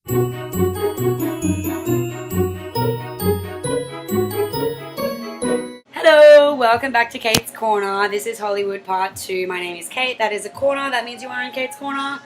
Hello, welcome back to Kate's Corner. This is Hollywood Part 2. My name is Kate. That is a corner. That means you are in Kate's Corner.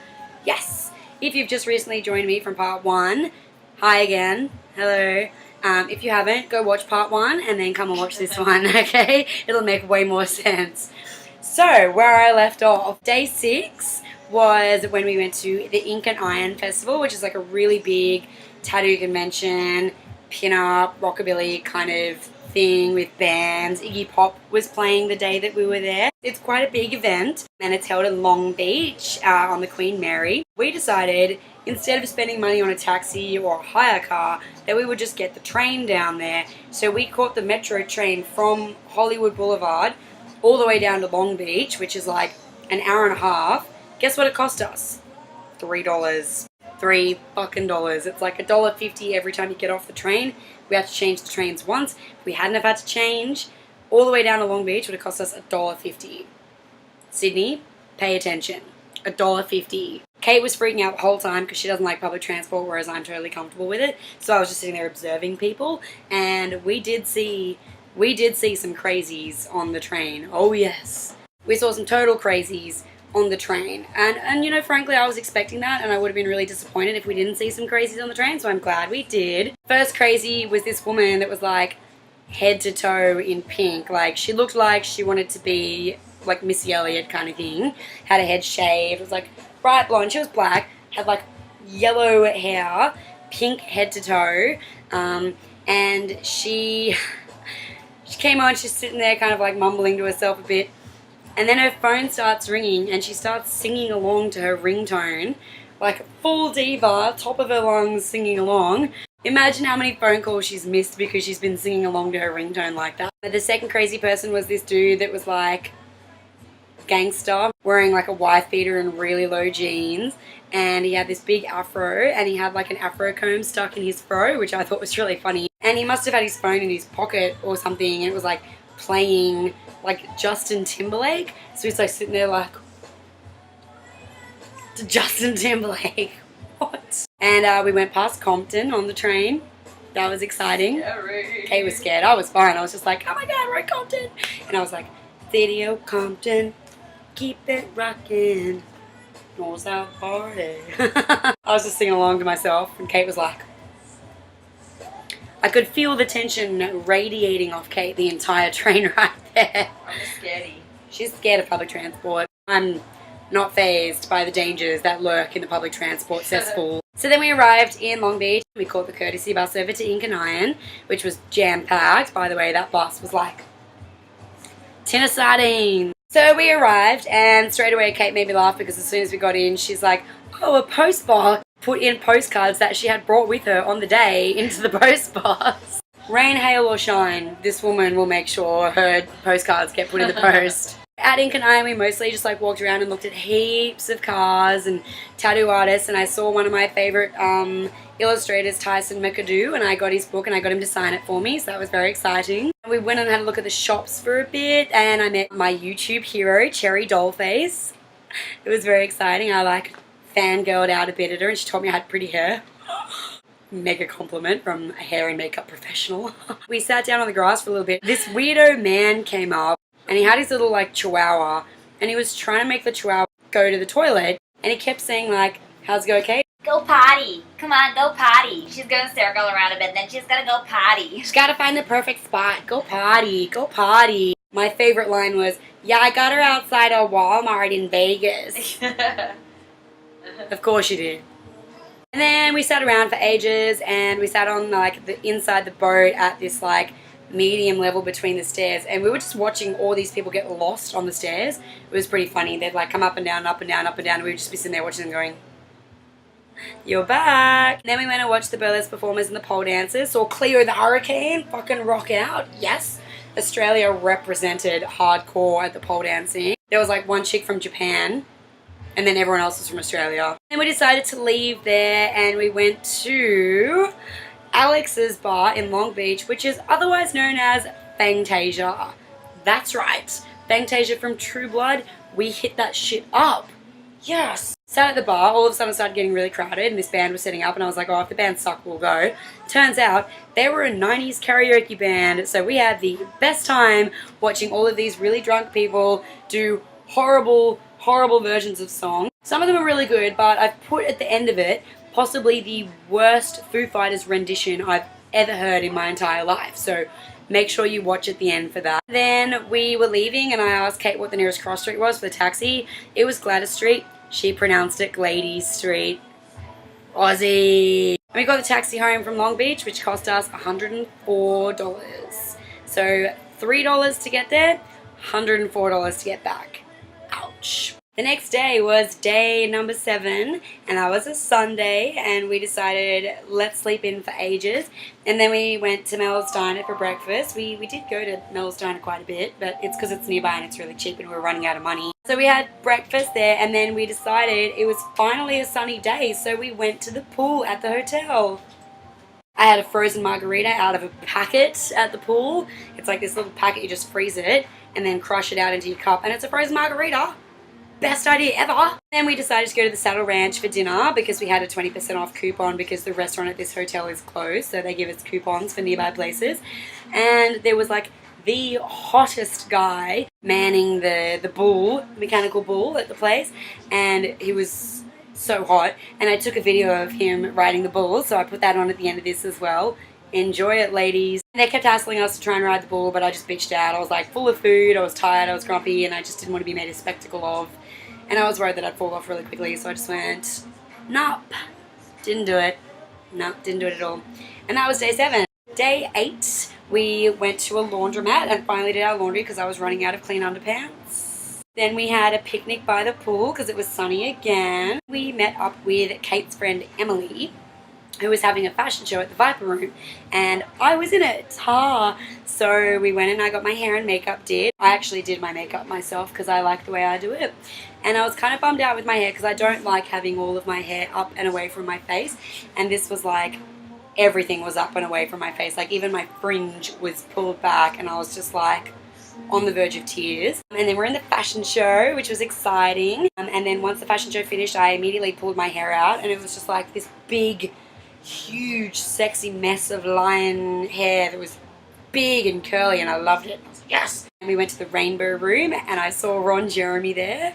Yes. If you've just recently joined me from Part 1, hi again. Hello. If you haven't, go watch Part 1 and then come and watch this one, okay? It'll make way more sense. So, where I left off, day 6 was when we went to the Ink and Iron Festival, which is like a really big tattoo convention, pin-up, rockabilly kind of thing with bands. Iggy Pop was playing the day that we were there. It's quite a big event and it's held in Long Beach on the Queen Mary. We decided instead of spending money on a taxi or a hire car that we would just get the train down there. So we caught the metro train from Hollywood Boulevard all the way down to Long Beach, which is like an hour and a half. Guess what it cost us? $3. $3 fucking dollars. It's like $1.50 every time you get off the train. We had to change the trains once. If we hadn't have had to change all the way down to Long Beach, it would have cost us $1.50. Sydney, pay attention. $1.50. Kate was freaking out the whole time because she doesn't like public transport, whereas I'm totally comfortable with it. So I was just sitting there observing people, and we did see some crazies on the train. Oh yes. We saw some total crazies on the train. And you know, frankly, I was expecting that, and I would have been really disappointed if we didn't see some crazies on the train, so I'm glad we did. First crazy was this woman that was like head to toe in pink. Like, she looked like she wanted to be like Missy Elliott kind of thing. Had her head shaved, was like bright blonde. She was black, had like yellow hair, pink head to toe, and she came on, she's sitting there kind of like mumbling to herself a bit. And then her phone starts ringing and she starts singing along to her ringtone, like full diva, top of her lungs singing along. Imagine how many phone calls she's missed because she's been singing along to her ringtone like that. But the second crazy person was this dude that was like gangster, wearing like a wife beater and really low jeans. And he had this big afro and he had like an afro comb stuck in his fro, which I thought was really funny. And he must have had his phone in his pocket or something, and it was like playing like Justin Timberlake. So he's like sitting there like, Justin Timberlake, what? And we went past Compton on the train. That was exciting. Scary. Kate was scared. I was fine. I was just like, oh my god, we're at Compton. And I was like, Video Compton, keep it rockin', north south party. I was just singing along to myself, and Kate was like, I could feel the tension radiating off Kate the entire train right there. I'm scaredy. She's scared of public transport. I'm not fazed by the dangers that lurk in the public transport cesspool. So then we arrived in Long Beach. We caught the courtesy bus over to Ink and Iron, which was jam-packed. By the way, that bus was like tin of sardines. So we arrived, and straight away Kate made me laugh because as soon as we got in, she's like, oh, a post box. Put in postcards that she had brought with her on the day into the post box. Rain, hail or shine, this woman will make sure her postcards get put in the post. At Ink and Iron, we mostly just like walked around and looked at heaps of cars and tattoo artists, and I saw one of my favorite illustrators, Tyson McAdoo, and I got his book and I got him to sign it for me, so that was very exciting. We went and had a look at the shops for a bit, and I met my YouTube hero, Cherry Dollface. It was very exciting. I like fangirled out a bit at her, and she told me I had pretty hair. Mega compliment from a hair and makeup professional. We sat down on the grass for a little bit. This weirdo man came up, and he had his little like chihuahua, and he was trying to make the chihuahua go to the toilet, and he kept saying like, how's it go, Kate? Go potty. Come on, go potty. She's going to circle around a bit, then she's going to go potty. She's got to find the perfect spot. Go potty. Go potty. My favorite line was, yeah, I got her outside a Walmart in Vegas. Of course you did. And then we sat around for ages, and we sat on like the inside the boat at this like medium level between the stairs, and we were just watching all these people get lost on the stairs. It was pretty funny. They'd like come up and down, up and down, up and down, and we would just be sitting there watching them going, you're back. Then we went and watched the burlesque performers and the pole dancers. Saw Cleo the Hurricane fucking rock out. Yes. Australia represented hardcore at the pole dancing. There was like one chick from Japan, and then everyone else was from Australia. Then we decided to leave there, and we went to Alex's bar in Long Beach, which is otherwise known as Fangtasia. That's right. Fangtasia from True Blood. We hit that shit up. Yes. Sat at the bar, all of a sudden it started getting really crowded and this band was setting up and I was like, oh, if the band suck, we'll go. Turns out they were a 90s karaoke band, so we had the best time watching all of these really drunk people do horrible versions of songs. Some of them are really good, but I've put at the end of it possibly the worst Foo Fighters rendition I've ever heard in my entire life. So make sure you watch at the end for that. Then we were leaving and I asked Kate what the nearest cross street was for the taxi. It was Gladys Street. She pronounced it Glady Street. Aussie. We got the taxi home from Long Beach, which cost us $104. So $3 to get there, $104 to get back. Ouch. The next day was day number 7, and that was a Sunday, and we decided let's sleep in for ages. And then we went to Mel's Diner for breakfast. We did go to Mel's Diner quite a bit, but it's because it's nearby and it's really cheap and we were running out of money. So we had breakfast there, and then we decided it was finally a sunny day, so we went to the pool at the hotel. I had a frozen margarita out of a packet at the pool. It's like this little packet, you just freeze it and then crush it out into your cup, and it's a frozen margarita. Best idea ever. Then we decided to go to the Saddle Ranch for dinner because we had a 20% off coupon because the restaurant at this hotel is closed, so they give us coupons for nearby places. And there was like the hottest guy manning the bull, mechanical bull at the place, and he was so hot. And I took a video of him riding the bull, so I put that on at the end of this as well. Enjoy it, ladies. They kept hassling us to try and ride the bull, but I just bitched out. I was like full of food, I was tired, I was grumpy, and I just didn't want to be made a spectacle of. And I was worried that I'd fall off really quickly, so I just went, nope, didn't do it. Nope, didn't do it at all. And that was day 7. Day 8, we went to a laundromat and finally did our laundry because I was running out of clean underpants. Then we had a picnic by the pool because it was sunny again. We met up with Kate's friend Emily, who was having a fashion show at the Viper Room, and I was in it. So we went and I got my hair and makeup did. I actually did my makeup myself because I like the way I do it. And I was kind of bummed out with my hair because I don't like having all of my hair up and away from my face. And this was like, everything was up and away from my face. Like even my fringe was pulled back and I was just like on the verge of tears. And then we're in the fashion show, which was exciting. And then once the fashion show finished, I immediately pulled my hair out and it was just like this big, huge, sexy mess of lion hair that was big and curly, and I loved it. I was like, yes! And we went to the Rainbow Room and I saw Ron Jeremy there.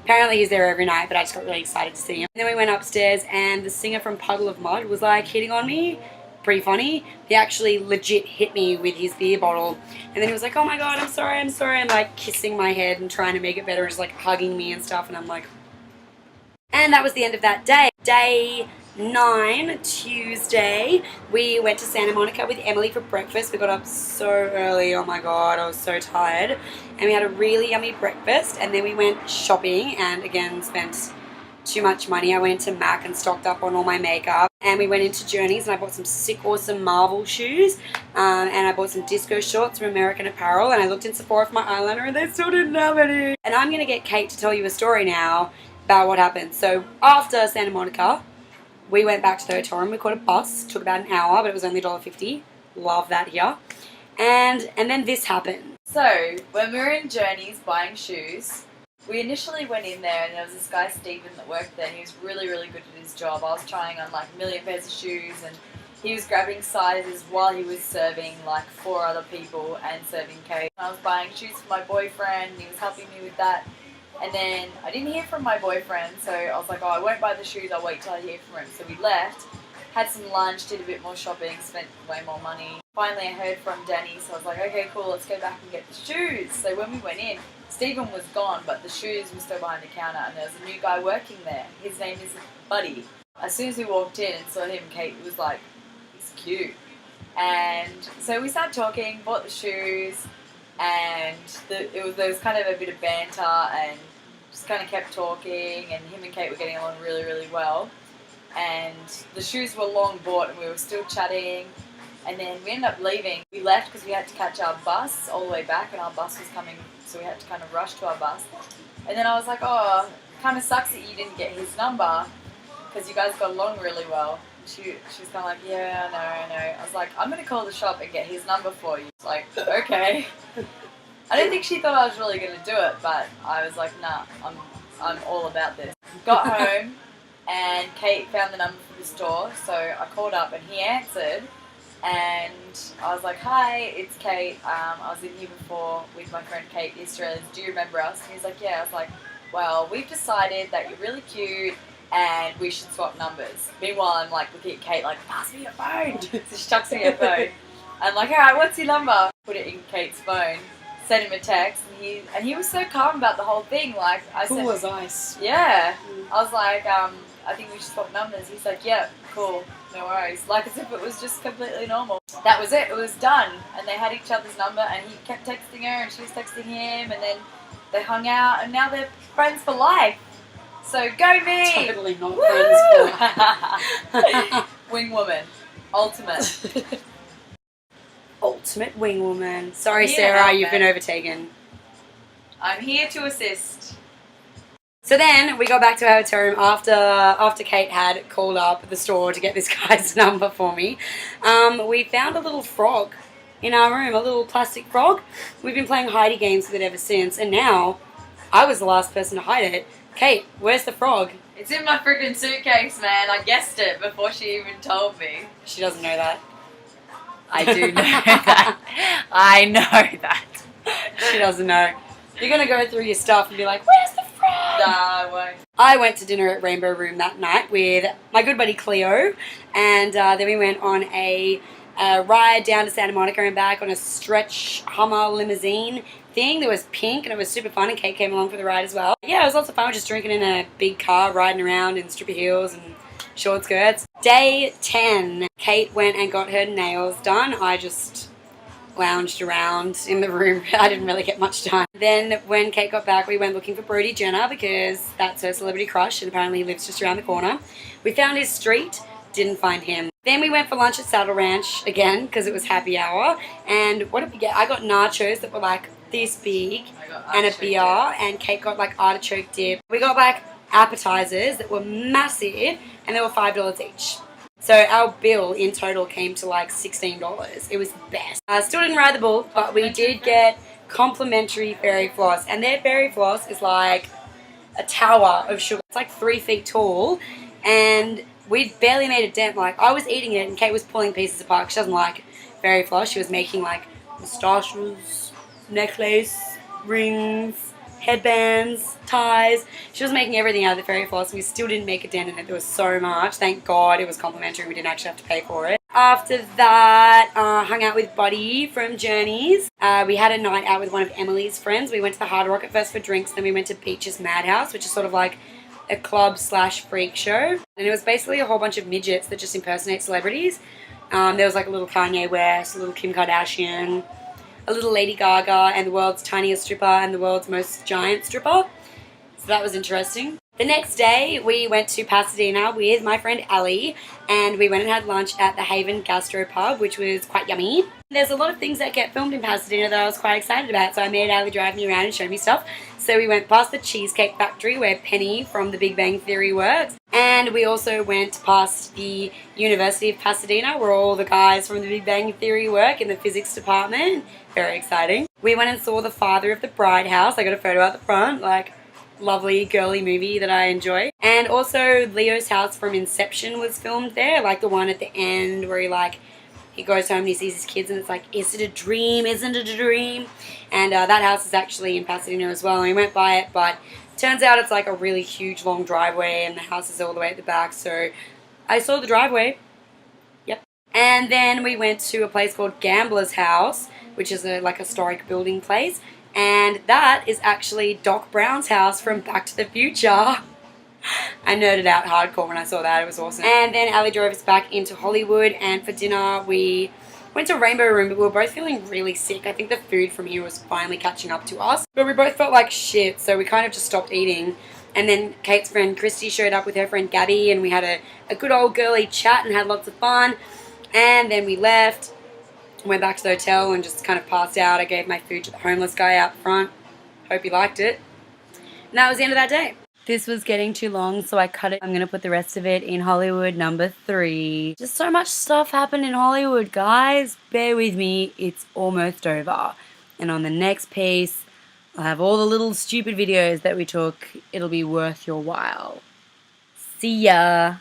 Apparently he's there every night, but I just got really excited to see him. And then we went upstairs and the singer from Puddle of Mud was like hitting on me. Pretty funny. He actually legit hit me with his beer bottle. And then he was like, oh my god, I'm sorry. I'm like kissing my head and trying to make it better and just like hugging me and stuff. And I'm like... And that was the end of that day. Day 9, Tuesday, we went to Santa Monica with Emily for breakfast. We got up so early, oh my god, I was so tired. And we had a really yummy breakfast, and then we went shopping and again spent too much money. I went into MAC and stocked up on all my makeup, and we went into Journeys and I bought some sick awesome Marvel shoes, and I bought some disco shorts from American Apparel, and I looked in Sephora for my eyeliner and they still didn't have any. And I'm going to get Kate to tell you a story now about what happened. So after Santa Monica, we went back to the hotel room. We caught a bus. Took about an hour, but it was only $1.50. Love that here. And then this happened. So, when we were in Journeys buying shoes, we initially went in there and there was this guy, Stephen, that worked there. And he was really, really good at his job. I was trying on like a million pairs of shoes and he was grabbing sizes while he was serving like 4 other people and serving Kate. I was buying shoes for my boyfriend and he was helping me with that. And then I didn't hear from my boyfriend, so I was like, oh, I won't buy the shoes, I'll wait till I hear from him. So we left, had some lunch, did a bit more shopping, spent way more money. Finally I heard from Danny, so I was like, okay, cool, let's go back and get the shoes. So when we went in, Stephen was gone, but the shoes were still behind the counter, and there was a new guy working there. His name is Buddy. As soon as we walked in and saw him, Kate was like, he's cute. And so we started talking, bought the shoes, and there was kind of a bit of banter and just kind of kept talking, and him and Kate were getting along really, really well. And the shoes were long bought and we were still chatting, and then we ended up leaving. We left because we had to catch our bus all the way back, and our bus was coming, so we had to kind of rush to our bus. And then I was like, oh, kind of sucks that you didn't get his number because you guys got along really well. She was kind of like, yeah, I know. I was like, I'm going to call the shop and get his number for you. Like, okay. I don't think she thought I was really going to do it, but I was like, nah, I'm all about this. Got home, and Kate found the number for the store, so I called up and he answered, and I was like, "Hi, it's Kate. I was in here before with my friend Kate, the Australians. Do you remember us?" And he's like, "Yeah." I was like, "Well, we've decided that you're really cute and we should swap numbers." Meanwhile, I'm like looking at Kate like, "Pass me your phone." So she chucks me her phone. I'm like, "Alright, what's your number?" Put it in Kate's phone, sent him a text, and he was so calm about the whole thing. Like I said, Cool as ice. yeah. I was like, "I think we should swap numbers." He's like, "Yeah, cool, no worries." Like as if it was just completely normal. That was it. It was done, and they had each other's number, and he kept texting her, and she was texting him, and then they hung out, and now they're friends for life. So go me! Totally not Woo! friends for Wing woman, ultimate. ultimate wing woman. Sorry, Yeah, Sarah, you've man. been overtaken. I'm here to assist. So then we got back to our hotel room after Kate had called up the store to get this guy's number for me. We found a little frog in our room, a little plastic frog. We've been playing hidey games with it ever since, and now I was the last person to hide it. Kate, where's the frog? It's in my freaking suitcase, man. I guessed it before she even told me. She doesn't know that. I do know that. I know that. She doesn't know. You're going to go through your stuff and be like, where's the frog? Nah, I won't. I went to dinner at Rainbow Room that night with my good buddy Cleo, and then we went on a ride down to Santa Monica and back on a stretch Hummer limousine thing that was pink, and it was super fun, and Kate came along for the ride as well. Yeah, it was lots of fun just drinking in a big car, riding around in stripper heels and short skirts. Day 10, Kate went and got her nails done. I just lounged around in the room. I didn't really get much time. Then when Kate got back, we went looking for Brody Jenner because that's her celebrity crush, and apparently he lives just around the corner. We found his street, didn't find him. Then we went for lunch at Saddle Ranch again because it was happy hour. And what did we get? I got nachos that were like this big and a beer, and Kate got like artichoke dip. We got like appetizers that were massive, and they were $5 each. So our bill in total came to like $16. It was the best. I still didn't ride the bull, but we did get complimentary fairy floss, and their fairy floss is like a tower of sugar. It's like 3 feet tall, and we barely made a dent. Like I was eating it, and Kate was pulling pieces apart. She doesn't like fairy floss. She was making like moustaches, necklace, rings, headbands, ties. She was making everything out of the fairy floss, and we still didn't make a dent in it. There was so much. Thank God it was complimentary. We didn't actually have to pay for it. After that, hung out with Buddy from Journeys. We had a night out with one of Emily's friends. We went to the Hard Rock at first for drinks, then we went to Beach's Madhouse, which is sort of like a club slash freak show. And it was basically a whole bunch of midgets that just impersonate celebrities. There was like a little Kanye West, a little Kim Kardashian, a little Lady Gaga, and the world's tiniest stripper and the world's most giant stripper. So that was interesting. The next day, we went to Pasadena with my friend Ali, and we went and had lunch at the Haven Gastro Pub, which was quite yummy. There's a lot of things that get filmed in Pasadena that I was quite excited about, so I made Ali drive me around and show me stuff. So we went past the Cheesecake Factory where Penny from The Big Bang Theory works, and we also went past the University of Pasadena where all the guys from The Big Bang Theory work in the physics department. Very exciting. We went and saw The Father of the Bride house. I got a photo out the front, like lovely girly movie that I enjoy. And also Leo's house from Inception was filmed there, like the one at the end where he goes home and he sees his kids and it's like, is it a dream, isn't it a dream? And that house is actually in Pasadena as well, and we went by it, but turns out it's like a really huge long driveway and the house is all the way at the back, so I saw the driveway. Yep. And then we went to a place called Gambler's House, which is a like historic building place, and that is actually Doc Brown's house from Back to the Future. I nerded out hardcore when I saw that. It was awesome. And then Ali drove us back into Hollywood, and for dinner we went to Rainbow Room, but we were both feeling really sick. I think the food from here was finally catching up to us, but we both felt like shit, so we kind of just stopped eating. And then Kate's friend Christy showed up with her friend Gabby, and we had a good old girly chat and had lots of fun. And then we left, went back to the hotel and just kind of passed out. I gave my food to the homeless guy out front. Hope he liked it. And that was the end of that day. This was getting too long, so I cut it. I'm going to put the rest of it in Hollywood number 3. Just so much stuff happened in Hollywood, guys. Bear with me. It's almost over. And on the next piece, I'll have all the little stupid videos that we took. It'll be worth your while. See ya!